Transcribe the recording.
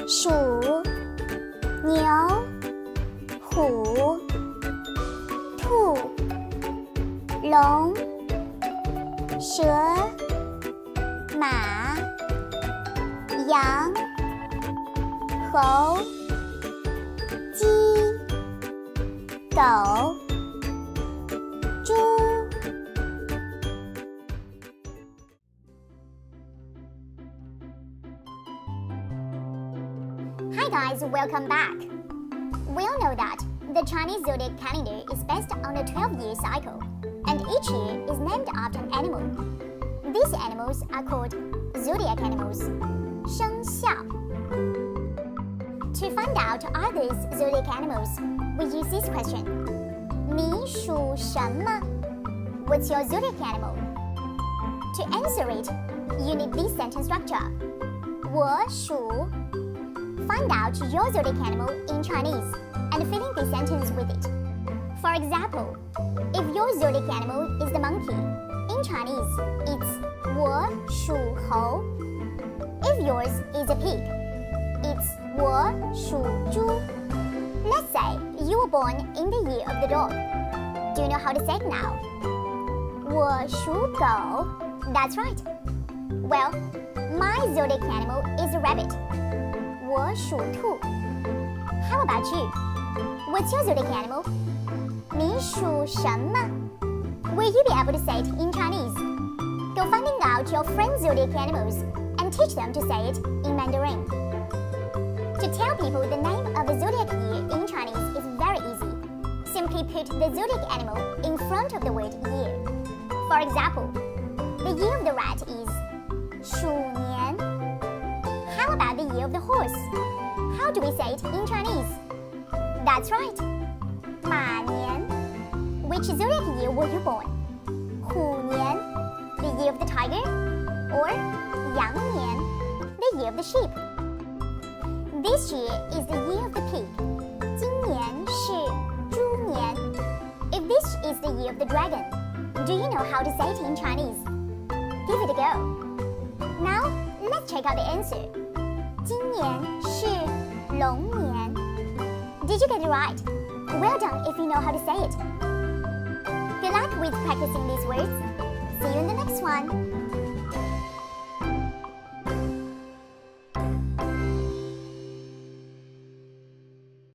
鼠、牛、虎、兔、龙、蛇、马、羊、猴、鸡、狗、猪。Hi guys, welcome back. We all know that the Chinese zodiac calendar is based on a 12-year cycle, and each year is named after an animal. These animals are called Zodiac Animals, 生肖. To find out are these Zodiac Animals, we use this question. 你属什么? What's your Zodiac Animal? To answer it, you need this sentence structure. 我属 Find out your zodiac animal in Chinese and fill in the sentence with it. For example, if your zodiac animal is the monkey, in Chinese it's 我属猴. If yours is a pig, it's 我属猪. Let's say you were born in the year of the dog. Do you know how to say it now? 我属狗. That's right. Well, my zodiac animal is a rabbit. 我属兔. How about you? What's your zodiac animal? 你属什么? Will you be able to say it in Chinese? Go finding out your friend's zodiac animals and teach them to say it in Mandarin. To tell people the name of a zodiac year in Chinese is very easy. Simply put the zodiac animal in front of the word year. For example, the year of the rat is 鼠年. How about the year of the horse? How do we say it in Chinese? That's right, 马年. Which zodiac year were you born? 虎年, the year of the tiger, or 羊年, the year of the sheep. This year is the year of the pig. 今年是猪年. If this is the year of the dragon, do you know how to say it in Chinese? Give it a go. Now, let's check out the answer. 今年是龙年. Did you get it right? Well done if you know how to say it. Good luck with practicing these words. See you in the next one.